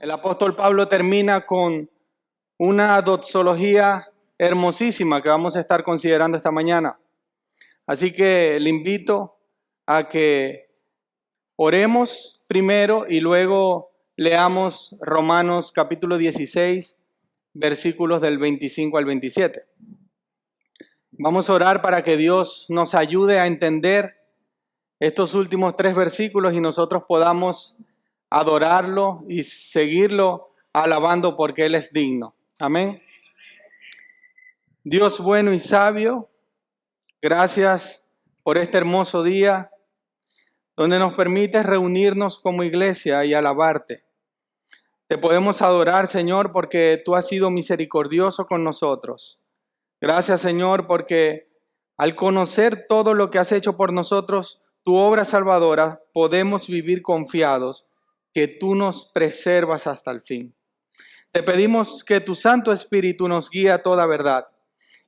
El apóstol Pablo termina con una doxología hermosísima que vamos a estar considerando esta mañana. Así que le invito a que oremos primero y luego leamos Romanos capítulo 16, versículos del 25 al 27. Vamos a orar para que Dios nos ayude a entender estos últimos 3 versículos y nosotros podamos adorarlo y seguirlo alabando porque Él es digno. Amén. Dios bueno y sabio, gracias por este hermoso día donde nos permites reunirnos como iglesia y alabarte. Te podemos adorar, Señor, porque tú has sido misericordioso con nosotros. Gracias, Señor, porque al conocer todo lo que has hecho por nosotros, tu obra salvadora, podemos vivir confiados que tú nos preservas hasta el fin. Te pedimos que tu Santo Espíritu nos guíe a toda verdad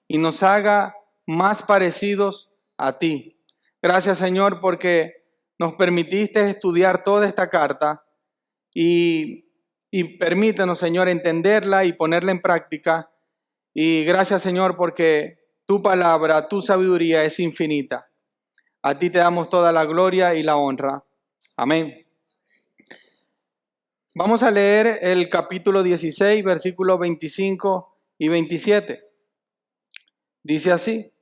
y nos haga más parecidos a ti. Gracias, Señor, porque nos permitiste estudiar toda esta carta y permítenos, Señor, entenderla y ponerla en práctica. Y gracias, Señor, porque tu palabra, tu sabiduría es infinita. A ti te damos toda la gloria y la honra. Amén. Vamos a leer el capítulo 16, versículos 25 y 27. Dice así: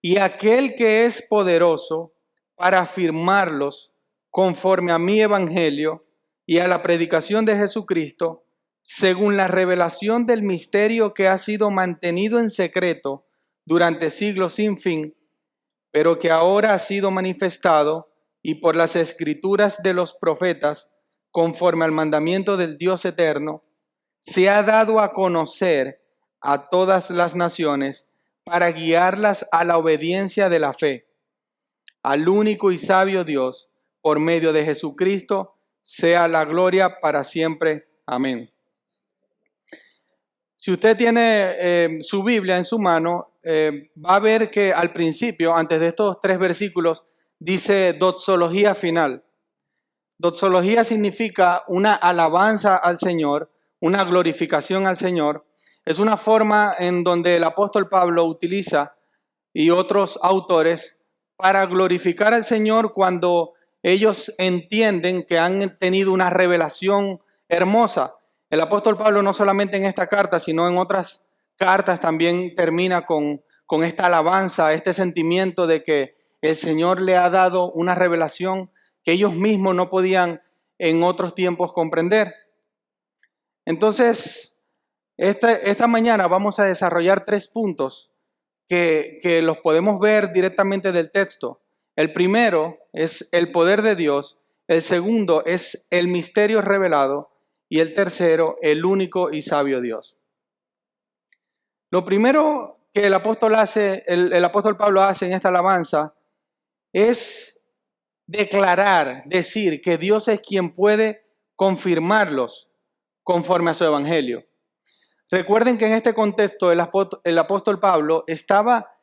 y aquel que es poderoso para afirmarlos conforme a mi evangelio y a la predicación de Jesucristo, según la revelación del misterio que ha sido mantenido en secreto durante siglos sin fin, pero que ahora ha sido manifestado y por las escrituras de los profetas, conforme al mandamiento del Dios eterno, se ha dado a conocer a todas las naciones para guiarlas a la obediencia de la fe, al único y sabio Dios, por medio de Jesucristo, sea la gloria para siempre. Amén. Si usted tiene su Biblia en su mano, va a ver que al principio, antes de estos 3 versículos, dice doxología final. Doxología significa una alabanza al Señor, una glorificación al Señor. Es una forma en donde el apóstol Pablo utiliza y otros autores para glorificar al Señor cuando ellos entienden que han tenido una revelación hermosa. El apóstol Pablo no solamente en esta carta, sino en otras cartas también termina con esta alabanza, este sentimiento de que el Señor le ha dado una revelación que ellos mismos no podían en otros tiempos comprender. Entonces, esta mañana vamos a desarrollar 3 puntos que los podemos ver directamente del texto. El primero es el poder de Dios, el segundo es el misterio revelado y el tercero, el único y sabio Dios. Lo primero que el apóstol Pablo hace en esta alabanza es decir que Dios es quien puede confirmarlos conforme a su evangelio. Recuerden que en este contexto el apóstol Pablo estaba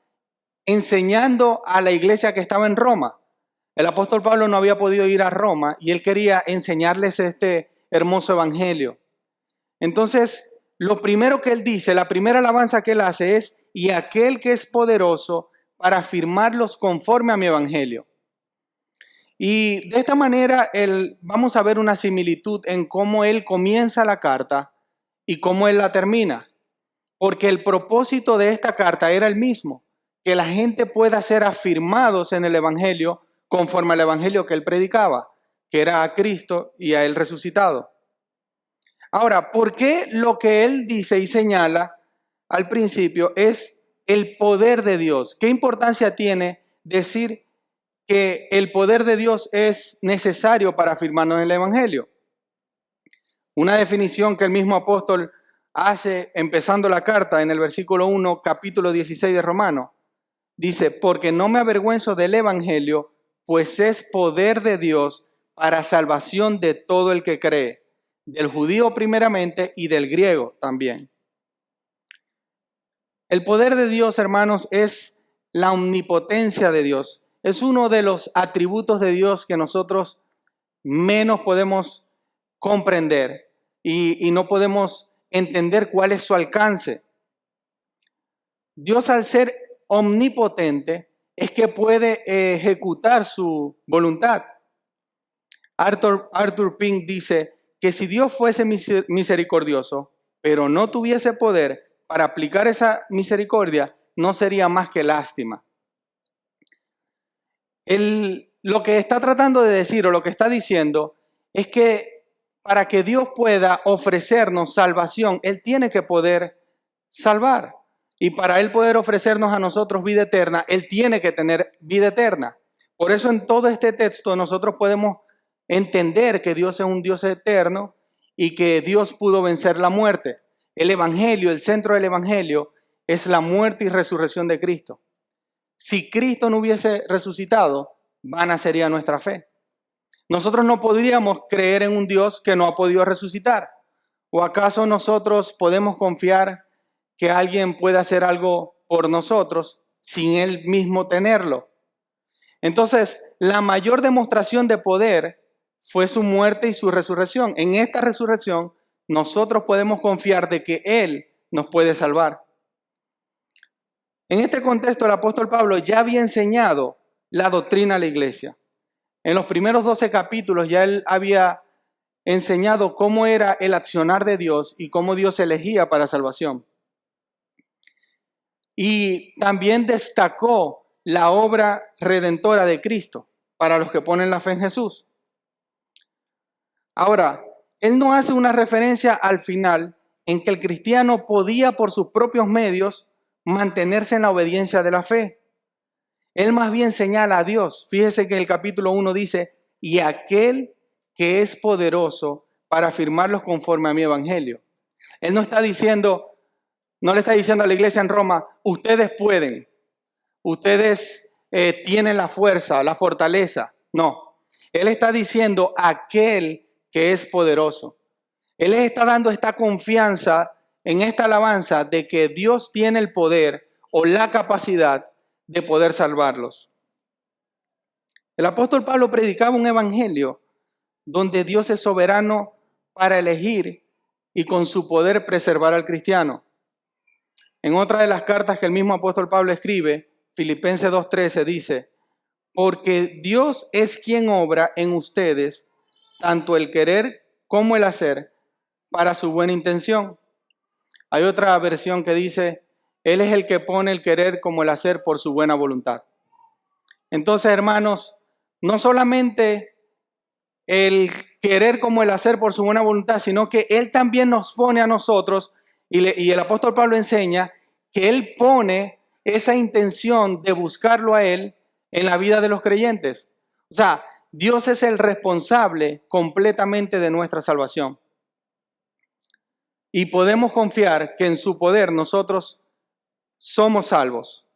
enseñando a la iglesia que estaba en Roma. El apóstol Pablo no había podido ir a Roma y él quería enseñarles este hermoso evangelio. Entonces, lo primero que él dice, la primera alabanza que él hace es: y aquel que es poderoso para afirmarlos conforme a mi evangelio. Y de esta manera vamos a ver una similitud en cómo él comienza la carta y cómo él la termina. Porque el propósito de esta carta era el mismo: que la gente pueda ser afirmados en el evangelio conforme al evangelio que él predicaba, que era a Cristo y a él resucitado. Ahora, ¿por qué lo que él dice y señala al principio es el poder de Dios? ¿Qué importancia tiene decir que el poder de Dios es necesario para afirmarnos en el evangelio? Una definición que el mismo apóstol hace empezando la carta en el versículo 1, capítulo 16 de Romanos. Dice: porque no me avergüenzo del evangelio, pues es poder de Dios para salvación de todo el que cree, del judío primeramente y del griego también. El poder de Dios, hermanos, es la omnipotencia de Dios. Es uno de los atributos de Dios que nosotros menos podemos comprender. y no podemos entender cuál es su alcance. Dios, al ser omnipotente, es que puede ejecutar su voluntad. Arthur Pink dice que si Dios fuese misericordioso, pero no tuviese poder para aplicar esa misericordia, no sería más que lástima. Lo que está tratando de decir o lo que está diciendo es que para que Dios pueda ofrecernos salvación, Él tiene que poder salvar. Y para Él poder ofrecernos a nosotros vida eterna, Él tiene que tener vida eterna. Por eso en todo este texto nosotros podemos entender que Dios es un Dios eterno y que Dios pudo vencer la muerte. El Evangelio, el centro del Evangelio, es la muerte y resurrección de Cristo. Si Cristo no hubiese resucitado, vana sería nuestra fe. Nosotros no podríamos creer en un Dios que no ha podido resucitar. ¿O acaso nosotros podemos confiar que alguien puede hacer algo por nosotros sin Él mismo tenerlo? Entonces, la mayor demostración de poder fue su muerte y su resurrección. En esta resurrección, nosotros podemos confiar de que Él nos puede salvar. En este contexto, el apóstol Pablo ya había enseñado la doctrina a la iglesia. En los primeros 12 capítulos ya él había enseñado cómo era el accionar de Dios y cómo Dios elegía para salvación. Y también destacó la obra redentora de Cristo para los que ponen la fe en Jesús. Ahora, él no hace una referencia al final en que el cristiano podía por sus propios medios mantenerse en la obediencia de la fe. Él más bien señala a Dios. Fíjese que en el capítulo 1 dice, y aquel que es poderoso para afirmarlos conforme a mi evangelio. Él no está diciendo, no le está diciendo a la iglesia en Roma, ustedes pueden, ustedes tienen la fuerza, la fortaleza. No, él está diciendo aquel que es poderoso. Él les está dando esta confianza en esta alabanza de que Dios tiene el poder o la capacidad de poder salvarlos. El apóstol Pablo predicaba un evangelio donde Dios es soberano para elegir y con su poder preservar al cristiano. En otra de las cartas que el mismo apóstol Pablo escribe, Filipenses 2:13 dice, porque Dios es quien obra en ustedes tanto el querer como el hacer para su buena intención. Hay otra versión que dice, Él es el que pone el querer como el hacer por su buena voluntad. Entonces, hermanos, no solamente el querer como el hacer por su buena voluntad, sino que Él también nos pone a nosotros, y el apóstol Pablo enseña que Él pone esa intención de buscarlo a Él en la vida de los creyentes. O sea, Dios es el responsable completamente de nuestra salvación. Y podemos confiar que en su poder nosotros somos salvos.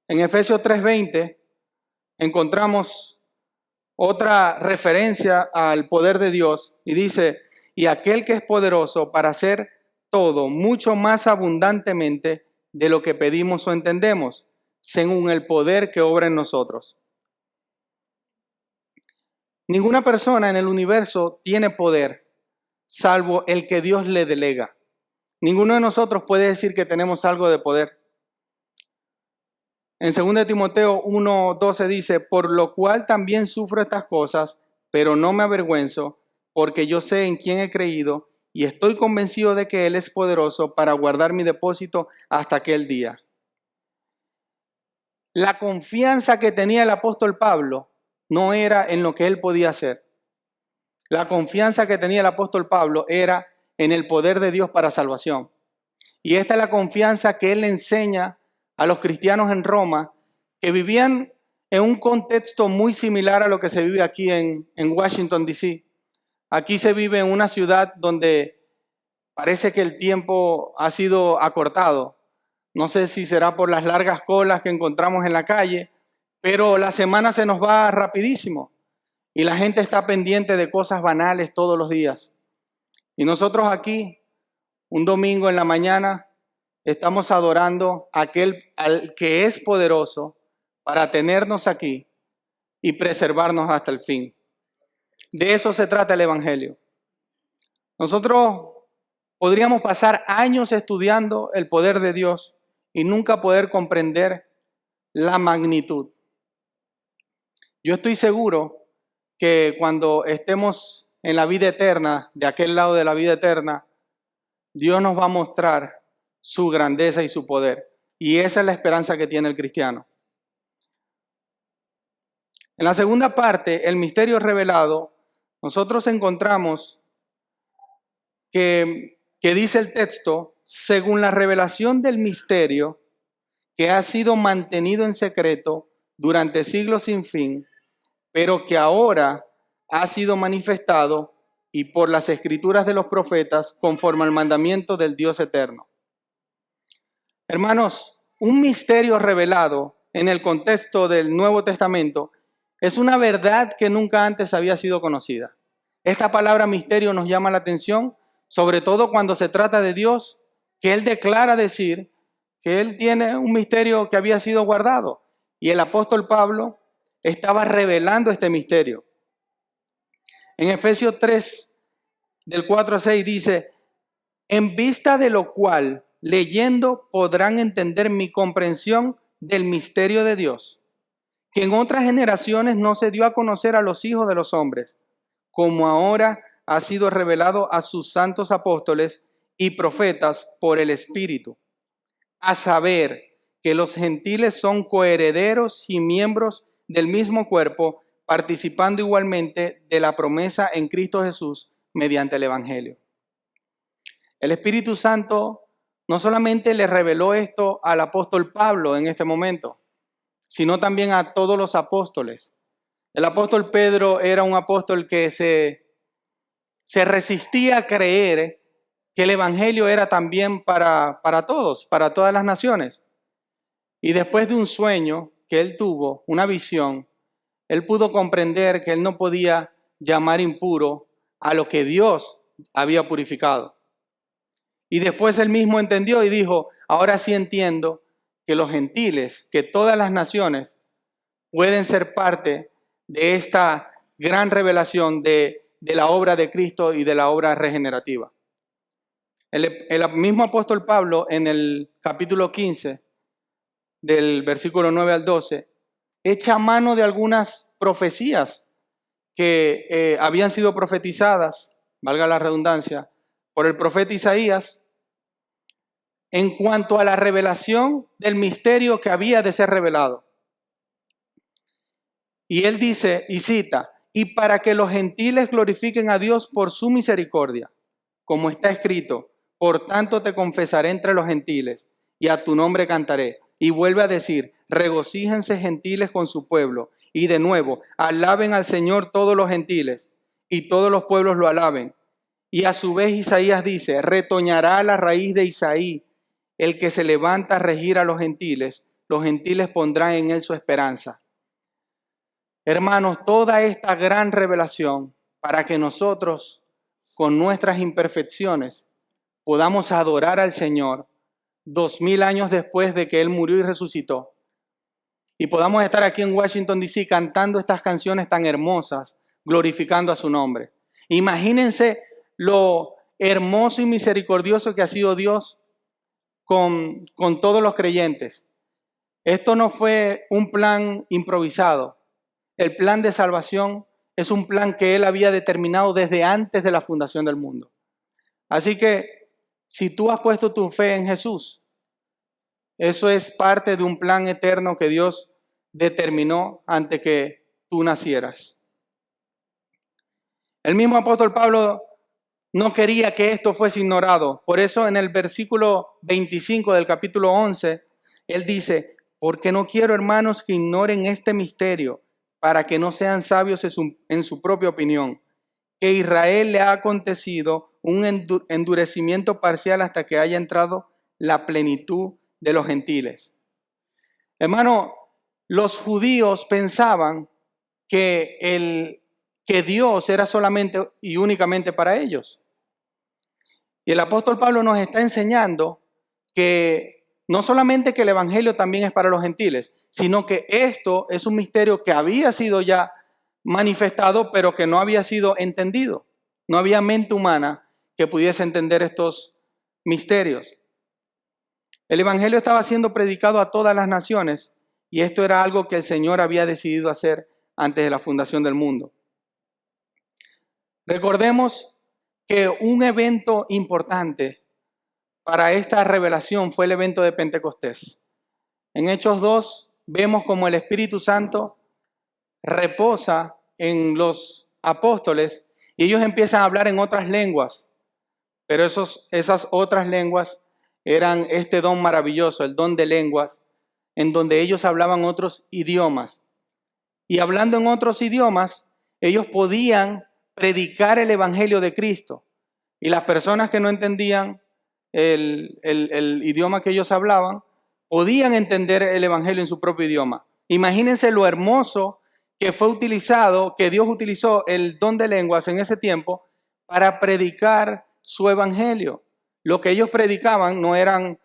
En Efesios 3:20 encontramos otra referencia al poder de Dios y dice, y aquel que es poderoso para hacer todo mucho más abundantemente de lo que pedimos o entendemos, según el poder que obra en nosotros. Ninguna persona en el universo tiene poder, salvo el que Dios le delega. Ninguno de nosotros puede decir que tenemos algo de poder. En 2 Timoteo 1:12 dice, por lo cual también sufro estas cosas, pero no me avergüenzo, porque yo sé en quién he creído y estoy convencido de que Él es poderoso para guardar mi depósito hasta aquel día. La confianza que tenía el apóstol Pablo no era en lo que él podía hacer. La confianza que tenía el apóstol Pablo era en el poder de Dios para salvación. Y esta es la confianza que él le enseña a los cristianos en Roma, que vivían en un contexto muy similar a lo que se vive aquí en Washington, D.C. Aquí se vive en una ciudad donde parece que el tiempo ha sido acortado. No sé si será por las largas colas que encontramos en la calle, pero la semana se nos va rapidísimo y la gente está pendiente de cosas banales todos los días. Y nosotros aquí, un domingo en la mañana, estamos adorando a aquel al que es poderoso para tenernos aquí y preservarnos hasta el fin. De eso se trata el Evangelio. Nosotros podríamos pasar años estudiando el poder de Dios y nunca poder comprender la magnitud. Yo estoy seguro que cuando estemos en la vida eterna, de aquel lado de la vida eterna, Dios nos va a mostrar su grandeza y su poder. Y esa es la esperanza que tiene el cristiano. En la segunda parte, el misterio revelado, nosotros encontramos que dice el texto, según la revelación del misterio que ha sido mantenido en secreto durante siglos sin fin, pero que ahora ha sido manifestado y por las escrituras de los profetas conforme al mandamiento del Dios eterno. Hermanos, un misterio revelado en el contexto del Nuevo Testamento es una verdad que nunca antes había sido conocida. Esta palabra misterio nos llama la atención, sobre todo cuando se trata de Dios, que Él declara decir que Él tiene un misterio que había sido guardado. Y el apóstol Pablo estaba revelando este misterio. En Efesios 3, del 4 a 6 dice, en vista de lo cual, leyendo, podrán entender mi comprensión del misterio de Dios, que en otras generaciones no se dio a conocer a los hijos de los hombres, como ahora ha sido revelado a sus santos apóstoles y profetas por el Espíritu, a saber que los gentiles son coherederos y miembros del mismo cuerpo, participando igualmente de la promesa en Cristo Jesús mediante el Evangelio. El Espíritu Santo no solamente le reveló esto al apóstol Pablo en este momento, sino también a todos los apóstoles. El apóstol Pedro era un apóstol que se resistía a creer que el Evangelio era también para todos, para todas las naciones. Y después de un sueño que él tuvo, una visión, él pudo comprender que él no podía llamar impuro a lo que Dios había purificado. Y después él mismo entendió y dijo, ahora sí entiendo que los gentiles, que todas las naciones pueden ser parte de esta gran revelación de la obra de Cristo y de la obra regenerativa. El mismo apóstol Pablo en el capítulo 15, del versículo 9 al 12, echa mano de algunas profecías que habían sido profetizadas, valga la redundancia, por el profeta Isaías, en cuanto a la revelación del misterio que había de ser revelado. Y él dice, y cita, y para que los gentiles glorifiquen a Dios por su misericordia, como está escrito, por tanto te confesaré entre los gentiles, y a tu nombre cantaré. Y vuelve a decir, regocíjense gentiles con su pueblo. Y de nuevo, alaben al Señor todos los gentiles, y todos los pueblos lo alaben. Y a su vez Isaías dice, retoñará la raíz de Isaí, el que se levanta a regir a los gentiles pondrán en él su esperanza. Hermanos, toda esta gran revelación para que nosotros, con nuestras imperfecciones, podamos adorar al Señor 2000 años después de que Él murió y resucitó. Y podamos estar aquí en Washington, D.C. cantando estas canciones tan hermosas, glorificando a su nombre. Imagínense lo hermoso y misericordioso que ha sido Dios con todos los creyentes. Esto no fue un plan improvisado. El plan de salvación es un plan que Él había determinado desde antes de la fundación del mundo. Así que si tú has puesto tu fe en Jesús, eso es parte de un plan eterno que Dios determinó antes que tú nacieras. El mismo apóstol Pablo no quería que esto fuese ignorado. Por eso en el versículo 25 del capítulo 11, él dice, porque no quiero, hermanos, que ignoren este misterio, para que no sean sabios en su propia opinión, que Israel le ha acontecido un endurecimiento parcial hasta que haya entrado la plenitud de los gentiles. Hermano, los judíos pensaban que Dios era solamente y únicamente para ellos. Y el apóstol Pablo nos está enseñando que no solamente que el evangelio también es para los gentiles, sino que esto es un misterio que había sido ya manifestado, pero que no había sido entendido. No había mente humana que pudiese entender estos misterios. El Evangelio estaba siendo predicado a todas las naciones y esto era algo que el Señor había decidido hacer antes de la fundación del mundo. Recordemos que un evento importante para esta revelación fue el evento de Pentecostés. En Hechos 2 vemos como el Espíritu Santo reposa en los apóstoles y ellos empiezan a hablar en otras lenguas, pero esas otras lenguas eran este don maravilloso, el don de lenguas, en donde ellos hablaban otros idiomas. Y hablando en otros idiomas, ellos podían predicar el Evangelio de Cristo. Y las personas que no entendían el idioma que ellos hablaban, podían entender el Evangelio en su propio idioma. Imagínense lo hermoso que fue utilizado, que Dios utilizó el don de lenguas en ese tiempo para predicar su Evangelio. Lo que ellos predicaban no eran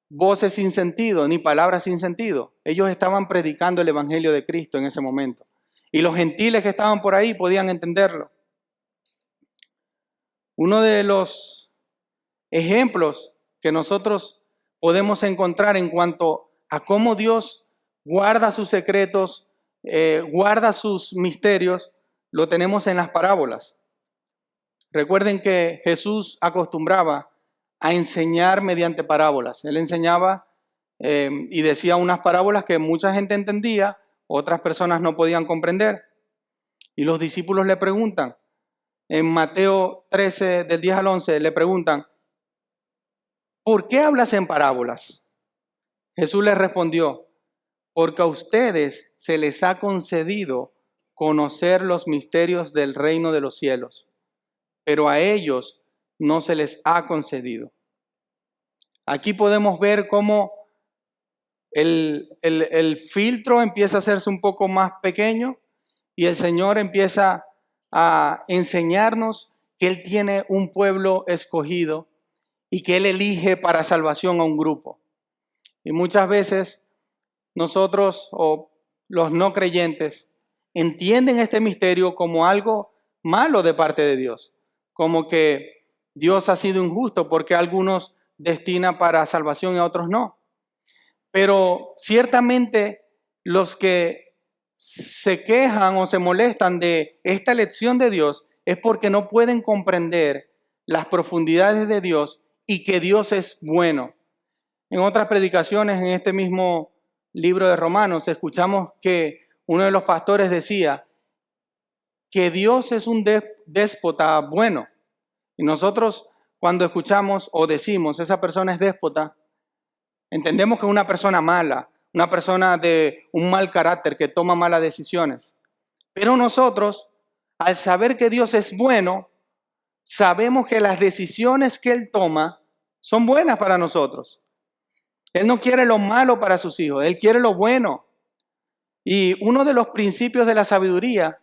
voces sin sentido, ni palabras sin sentido. Ellos estaban predicando el Evangelio de Cristo en ese momento. Y los gentiles que estaban por ahí podían entenderlo. Uno de los ejemplos que nosotros podemos encontrar en cuanto a cómo Dios guarda sus secretos, guarda sus misterios, lo tenemos en las parábolas. Recuerden que Jesús acostumbraba a enseñar mediante parábolas. Él enseñaba y decía unas parábolas que mucha gente entendía, otras personas no podían comprender. Y los discípulos le preguntan, en Mateo 13, del 10 al 11, le preguntan, ¿por qué hablas en parábolas? Jesús les respondió, porque a ustedes se les ha concedido conocer los misterios del reino de los cielos, pero a ellos no se les ha concedido. Aquí podemos ver cómo el filtro empieza a hacerse un poco más pequeño y el Señor empieza a enseñarnos que Él tiene un pueblo escogido y que Él elige para salvación a un grupo. Y muchas veces nosotros o los no creyentes entienden este misterio como algo malo de parte de Dios, como que Dios ha sido injusto porque a algunos destina para salvación y a otros no. Pero ciertamente los que se quejan o se molestan de esta elección de Dios es porque no pueden comprender las profundidades de Dios y que Dios es bueno. En otras predicaciones, en este mismo libro de Romanos, escuchamos que uno de los pastores decía que Dios es un déspota bueno. Y nosotros cuando escuchamos o decimos esa persona es déspota, entendemos que es una persona mala, una persona de un mal carácter que toma malas decisiones. Pero nosotros, al saber que Dios es bueno, sabemos que las decisiones que Él toma son buenas para nosotros. Él no quiere lo malo para sus hijos, Él quiere lo bueno. Y uno de los principios de la sabiduría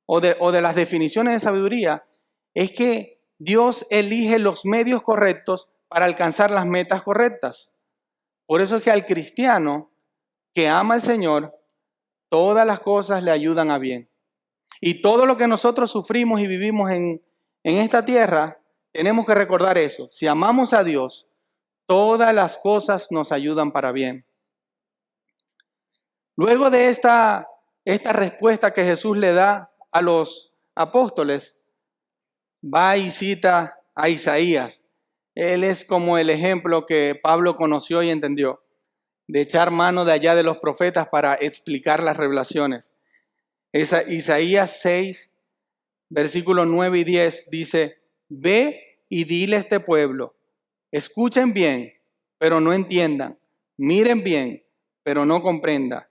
o de las definiciones de sabiduría es que Dios elige los medios correctos para alcanzar las metas correctas. Por eso es que al cristiano que ama al Señor, todas las cosas le ayudan a bien. Y todo lo que nosotros sufrimos y vivimos en esta tierra, tenemos que recordar eso. Si amamos a Dios, todas las cosas nos ayudan para bien. Luego de esta respuesta que Jesús le da a los apóstoles, va y cita a Isaías. Él es como el ejemplo que Pablo conoció y entendió, de echar mano de allá de los profetas para explicar las revelaciones. Isaías 6, versículos 9 y 10 dice, ve y dile a este pueblo, escuchen bien, pero no entiendan, miren bien, pero no comprendan.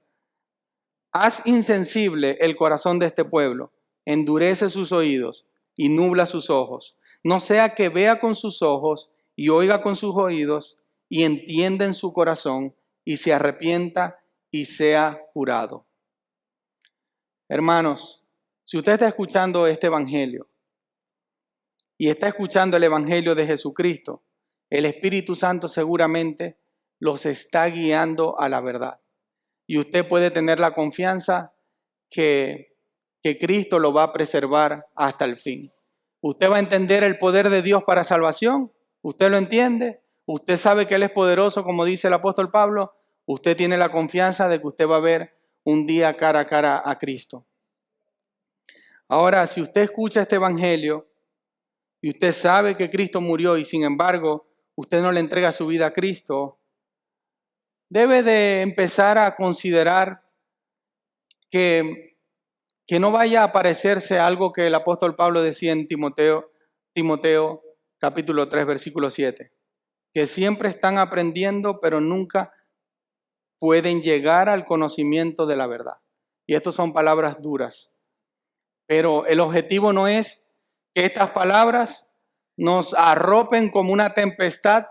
Haz insensible el corazón de este pueblo, endurece sus oídos y nubla sus ojos, no sea que vea con sus ojos y oiga con sus oídos y entienda en su corazón y se arrepienta y sea curado. Hermanos, si usted está escuchando este evangelio y está escuchando el evangelio de Jesucristo, el Espíritu Santo seguramente los está guiando a la verdad. Y usted puede tener la confianza que Cristo lo va a preservar hasta el fin. ¿Usted va a entender el poder de Dios para salvación? ¿Usted lo entiende? ¿Usted sabe que Él es poderoso, como dice el apóstol Pablo? Usted tiene la confianza de que usted va a ver un día cara a cara a Cristo. Ahora, si usted escucha este evangelio y usted sabe que Cristo murió y sin embargo usted no le entrega su vida a Cristo, debe de empezar a considerar que no vaya a parecerse a algo que el apóstol Pablo decía en Timoteo capítulo 3, versículo 7, que siempre están aprendiendo, pero nunca pueden llegar al conocimiento de la verdad. Y estas son palabras duras. Pero el objetivo no es que estas palabras nos arropen como una tempestad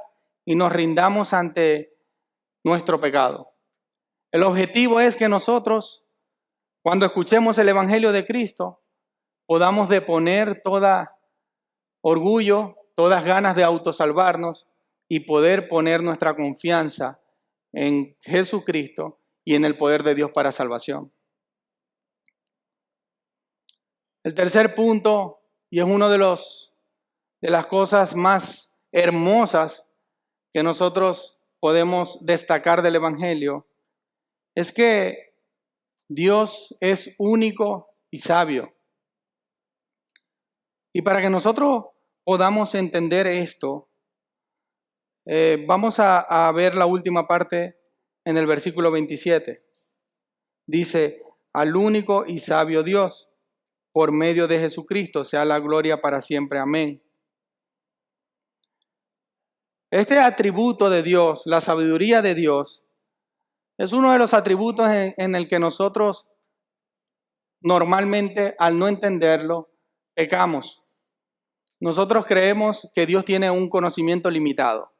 y nos rindamos ante nuestro pecado. El objetivo es que nosotros, cuando escuchemos el Evangelio de Cristo, podamos deponer toda orgullo, todas ganas de autosalvarnos y poder poner nuestra confianza en Jesucristo y en el poder de Dios para salvación. El tercer punto, y es uno de las cosas más hermosas que nosotros podemos destacar del Evangelio, es que Dios es único y sabio. Y para que nosotros podamos entender esto, vamos a ver la última parte en el versículo 27. Dice, al único y sabio Dios, por medio de Jesucristo, sea la gloria para siempre. Amén. Este atributo de Dios, la sabiduría de Dios, es uno de los atributos en el que nosotros normalmente, al no entenderlo, pecamos. Nosotros creemos que Dios tiene un conocimiento limitado.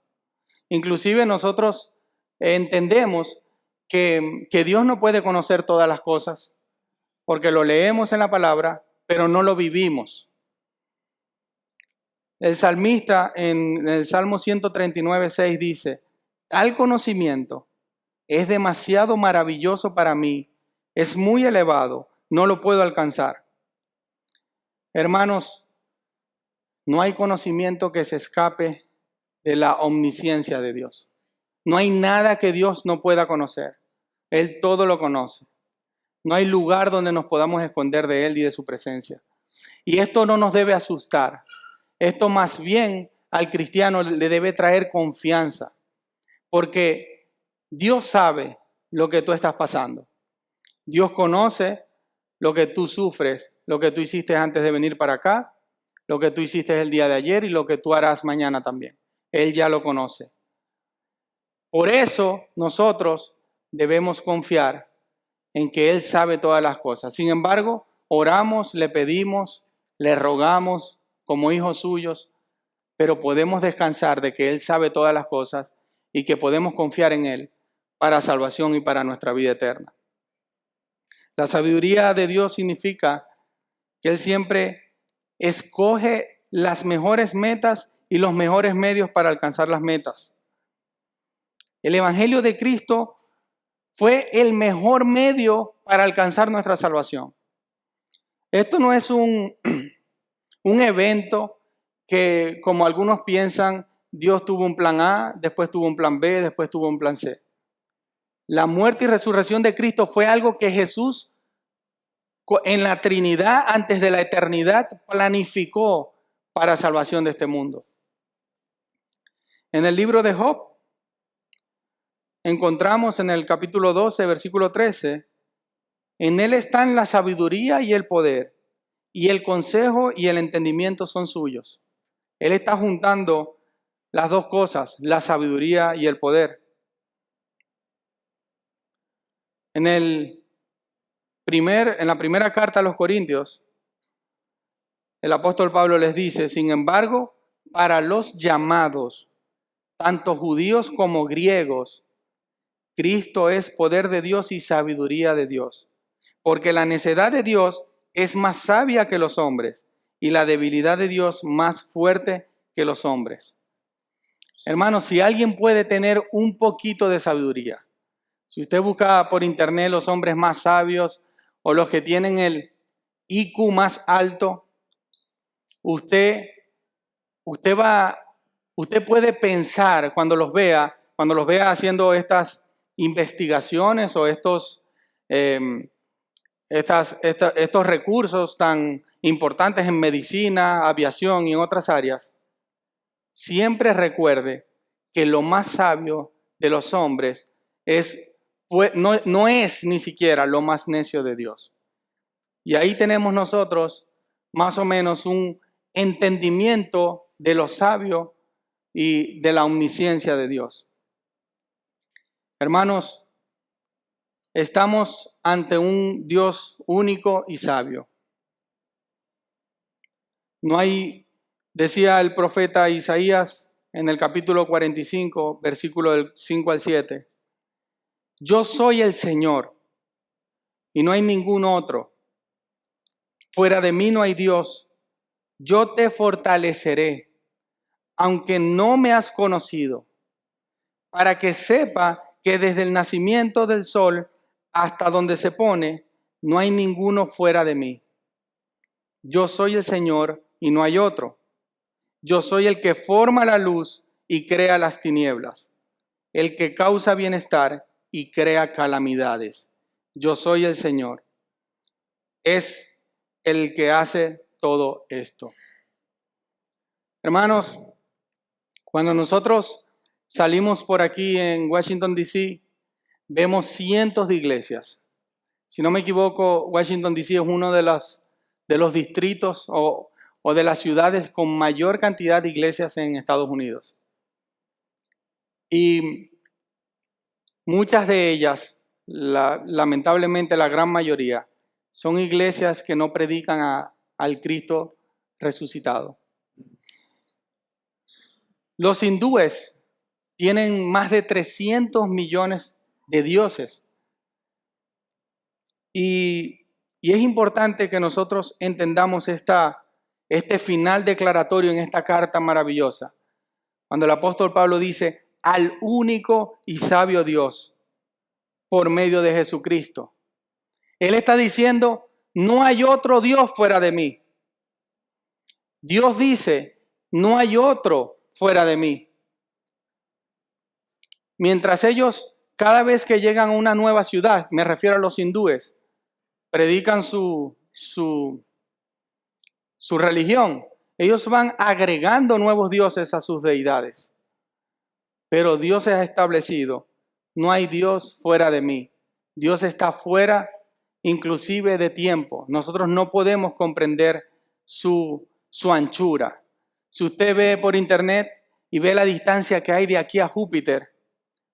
Inclusive nosotros entendemos que Dios no puede conocer todas las cosas, porque lo leemos en la palabra, pero no lo vivimos. El salmista en el Salmo 139:6 dice, tal conocimiento es demasiado maravilloso para mí, es muy elevado, no lo puedo alcanzar. Hermanos, no hay conocimiento que se escape de la omnisciencia de Dios. No hay nada que Dios no pueda conocer. Él todo lo conoce. No hay lugar donde nos podamos esconder de Él y de su presencia. Y esto no nos debe asustar. Esto más bien al cristiano le debe traer confianza. Porque Dios sabe lo que tú estás pasando. Dios conoce lo que tú sufres, lo que tú hiciste antes de venir para acá, lo que tú hiciste el día de ayer y lo que tú harás mañana también. Él ya lo conoce. Por eso nosotros debemos confiar en que Él sabe todas las cosas. Sin embargo, oramos, le pedimos, le rogamos como hijos suyos, pero podemos descansar de que Él sabe todas las cosas y que podemos confiar en Él para salvación y para nuestra vida eterna. La sabiduría de Dios significa que Él siempre escoge las mejores metas y los mejores medios para alcanzar las metas. El Evangelio de Cristo fue el mejor medio para alcanzar nuestra salvación. Esto no es un evento que, como algunos piensan, Dios tuvo un plan A, después tuvo un plan B, después tuvo un plan C. La muerte y resurrección de Cristo fue algo que Jesús, en la Trinidad, antes de la eternidad, planificó para salvación de este mundo. En el libro de Job, encontramos en el capítulo 12, versículo 13, en él están la sabiduría y el poder, y el consejo y el entendimiento son suyos. Él está juntando las dos cosas, la sabiduría y el poder. En la primera carta a los Corintios, el apóstol Pablo les dice, sin embargo, para los llamados, tanto judíos como griegos, Cristo es poder de Dios y sabiduría de Dios. Porque la necedad de Dios es más sabia que los hombres y la debilidad de Dios más fuerte que los hombres. Hermanos, si alguien puede tener un poquito de sabiduría, si usted busca por internet los hombres más sabios o los que tienen el IQ más alto, usted, usted puede pensar cuando los vea haciendo estas investigaciones o estos recursos tan importantes en medicina, aviación y en otras áreas. Siempre recuerde que lo más sabio de los hombres no es ni siquiera lo más necio de Dios. Y ahí tenemos nosotros más o menos un entendimiento de lo sabio y de la omnisciencia de Dios. Hermanos, estamos ante un Dios único y sabio. No hay, decía el profeta Isaías en el capítulo 45, versículo del 5 al 7, yo soy el Señor y no hay ningún otro. Fuera de mí no hay Dios. Yo te fortaleceré, aunque no me has conocido, para que sepa que desde el nacimiento del sol hasta donde se pone, no hay ninguno fuera de mí. Yo soy el Señor y no hay otro. Yo soy el que forma la luz y crea las tinieblas, el que causa bienestar y crea calamidades. Yo soy el Señor. Es el que hace todo esto. Hermanos, cuando nosotros salimos por aquí en Washington, D.C., vemos cientos de iglesias. Si no me equivoco, Washington, D.C. es uno de los distritos o de las ciudades con mayor cantidad de iglesias en Estados Unidos. Y muchas de ellas, lamentablemente la gran mayoría, son iglesias que no predican al Cristo resucitado. Los hindúes tienen más de 300 millones de dioses. Y es importante que nosotros entendamos este final declaratorio en esta carta maravillosa. Cuando el apóstol Pablo dice, al único y sabio Dios, por medio de Jesucristo. Él está diciendo, no hay otro Dios fuera de mí. Dios dice, no hay otro fuera de mí. Mientras ellos, cada vez que llegan a una nueva ciudad, me refiero a los hindúes, predican su religión, ellos van agregando nuevos dioses a sus deidades. Pero Dios se ha establecido, no hay Dios fuera de mí. Dios está fuera inclusive de tiempo. Nosotros no podemos comprender su anchura. Si usted ve por internet y ve la distancia que hay de aquí a Júpiter,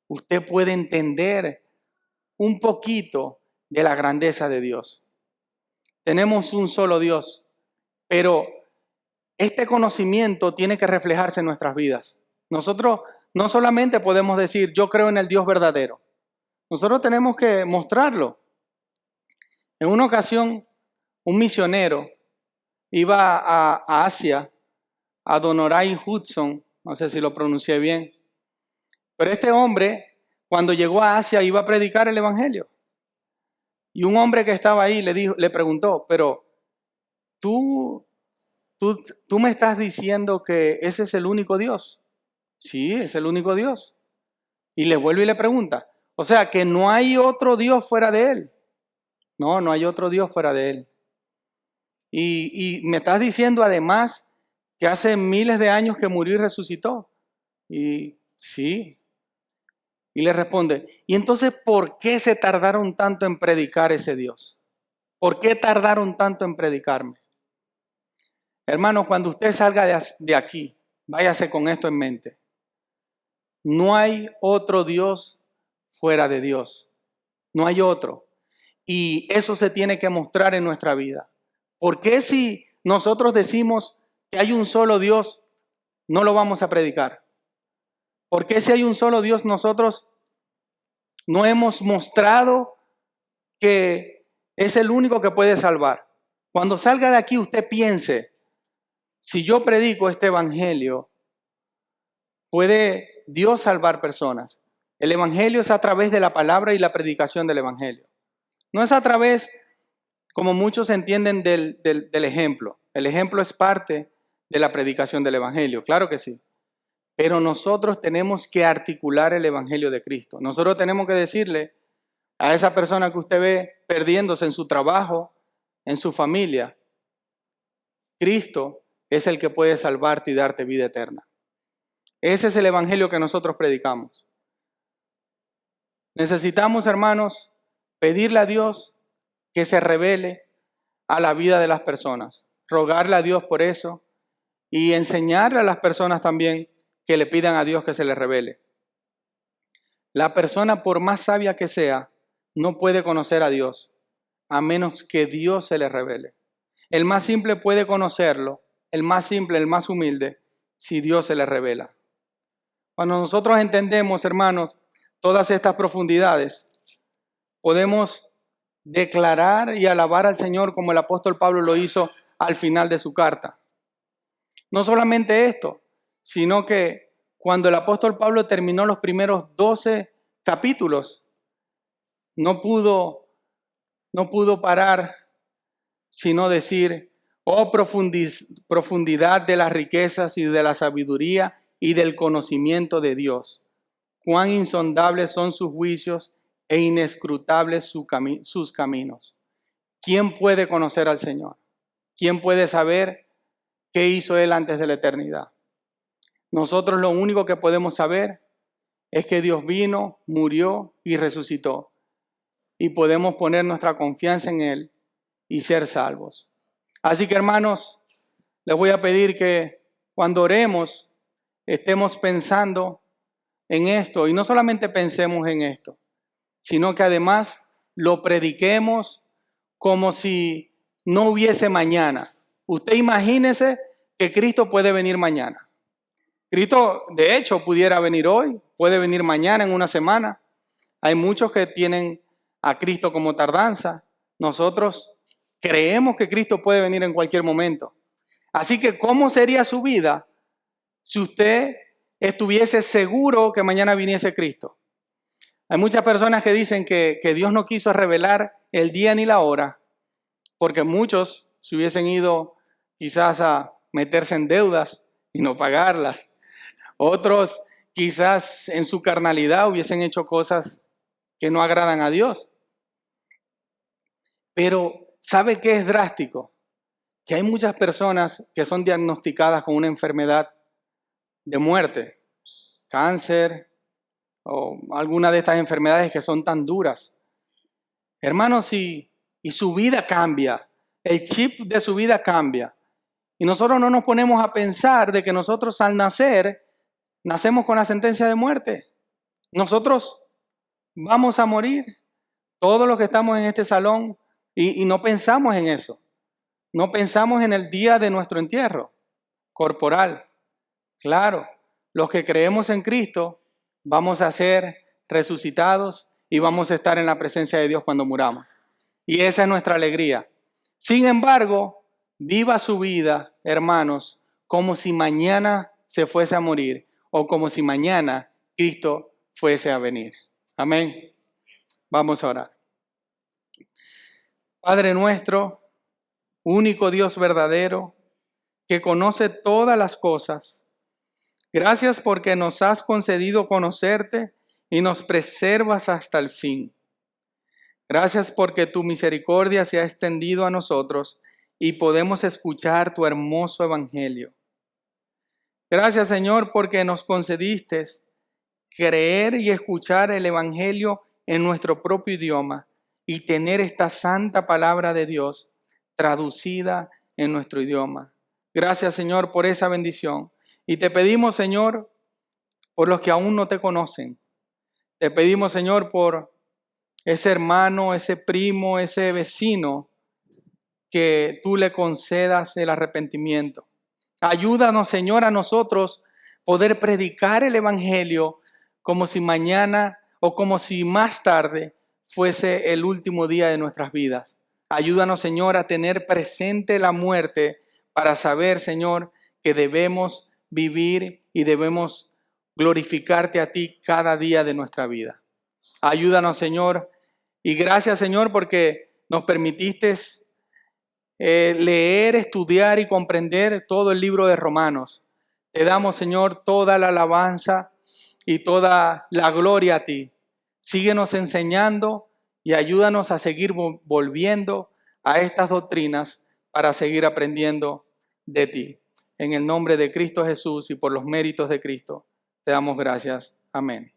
usted puede entender un poquito de la grandeza de Dios. Tenemos un solo Dios, pero este conocimiento tiene que reflejarse en nuestras vidas. Nosotros no solamente podemos decir, yo creo en el Dios verdadero. Nosotros tenemos que mostrarlo. En una ocasión, un misionero iba a Asia, a Donorai Hudson, no sé si lo pronuncié bien, pero este hombre, cuando llegó a Asia, iba a predicar el evangelio. Y un hombre que estaba ahí le preguntó, pero tú me estás diciendo que ese es el único Dios. Sí, es el único Dios. Y le vuelve y le pregunta, o sea, que no hay otro Dios fuera de él. No, no hay otro Dios fuera de él. Y me estás diciendo además que hace miles de años que murió y resucitó. Y sí. Y le responde, ¿y entonces por qué se tardaron tanto en predicar ese Dios? ¿Por qué tardaron tanto en predicarme? Hermanos, cuando usted salga de aquí, váyase con esto en mente. No hay otro Dios fuera de Dios. No hay otro. Y eso se tiene que mostrar en nuestra vida. ¿Por qué si nosotros decimos que hay un solo Dios, no lo vamos a predicar? ¿Por qué si hay un solo Dios nosotros no hemos mostrado que es el único que puede salvar? Cuando salga de aquí usted piense, si yo predico este evangelio, ¿puede Dios salvar personas? El evangelio es a través de la palabra y la predicación del evangelio. No es a través, como muchos entienden, del ejemplo. El ejemplo es parte de la predicación del Evangelio, claro que sí. Pero nosotros tenemos que articular el Evangelio de Cristo. Nosotros tenemos que decirle a esa persona que usted ve perdiéndose en su trabajo, en su familia, Cristo es el que puede salvarte y darte vida eterna. Ese es el Evangelio que nosotros predicamos. Necesitamos, hermanos, pedirle a Dios que se revele a la vida de las personas, rogarle a Dios por eso y enseñarle a las personas también que le pidan a Dios que se les revele. La persona, por más sabia que sea, no puede conocer a Dios a menos que Dios se le revele. El más simple puede conocerlo, el más simple, el más humilde, si Dios se le revela. Cuando nosotros entendemos, hermanos, todas estas profundidades, podemos declarar y alabar al Señor como el apóstol Pablo lo hizo al final de su carta. No solamente esto, sino que cuando el apóstol Pablo terminó los primeros 12 capítulos, no pudo parar sino decir, oh profundidad de las riquezas y de la sabiduría y del conocimiento de Dios. Cuán insondables son sus juicios e inescrutables sus caminos. ¿Quién puede conocer al Señor? ¿Quién puede saber qué hizo Él antes de la eternidad? Nosotros lo único que podemos saber es que Dios vino, murió y resucitó. Y podemos poner nuestra confianza en Él y ser salvos. Así que, hermanos, les voy a pedir que cuando oremos estemos pensando en esto, y no solamente pensemos en esto, sino que además lo prediquemos como si no hubiese mañana. Usted imagínese que Cristo puede venir mañana. Cristo, de hecho, pudiera venir hoy, puede venir mañana, en una semana. Hay muchos que tienen a Cristo como tardanza. Nosotros creemos que Cristo puede venir en cualquier momento. Así que, ¿cómo sería su vida si usted estuviese seguro que mañana viniese Cristo? Hay muchas personas que dicen que Dios no quiso revelar el día ni la hora, porque muchos se hubiesen ido quizás a meterse en deudas y no pagarlas. Otros quizás en su carnalidad hubiesen hecho cosas que no agradan a Dios. Pero ¿sabe qué es drástico? Que hay muchas personas que son diagnosticadas con una enfermedad de muerte, cáncer o alguna de estas enfermedades que son tan duras. Hermanos, y su vida cambia, el chip de su vida cambia. Y nosotros no nos ponemos a pensar de que nosotros al nacer, nacemos con la sentencia de muerte. Nosotros vamos a morir, todos los que estamos en este salón, y no pensamos en eso. No pensamos en el día de nuestro entierro corporal. Claro, los que creemos en Cristo vamos a ser resucitados y vamos a estar en la presencia de Dios cuando muramos. Y esa es nuestra alegría. Sin embargo, viva su vida, hermanos, como si mañana se fuese a morir o como si mañana Cristo fuese a venir. Amén. Vamos a orar. Padre nuestro, único Dios verdadero, que conoce todas las cosas, gracias porque nos has concedido conocerte y nos preservas hasta el fin. Gracias porque tu misericordia se ha extendido a nosotros y podemos escuchar tu hermoso evangelio. Gracias, Señor, porque nos concediste creer y escuchar el evangelio en nuestro propio idioma y tener esta santa palabra de Dios traducida en nuestro idioma. Gracias, Señor, por esa bendición. Y te pedimos, Señor, por los que aún no te conocen. Te pedimos, Señor, por ese hermano, ese primo, ese vecino, que tú le concedas el arrepentimiento. Ayúdanos, Señor, a nosotros poder predicar el evangelio como si mañana o como si más tarde fuese el último día de nuestras vidas. Ayúdanos, Señor, a tener presente la muerte para saber, Señor, que debemos vivir y debemos glorificarte a ti cada día de nuestra vida. Ayúdanos, Señor, y gracias, Señor, porque nos permitiste leer, estudiar y comprender todo el libro de Romanos. Te damos, Señor, toda la alabanza y toda la gloria a ti. Síguenos enseñando y ayúdanos a seguir volviendo a estas doctrinas para seguir aprendiendo de ti. En el nombre de Cristo Jesús y por los méritos de Cristo, te damos gracias. Amén.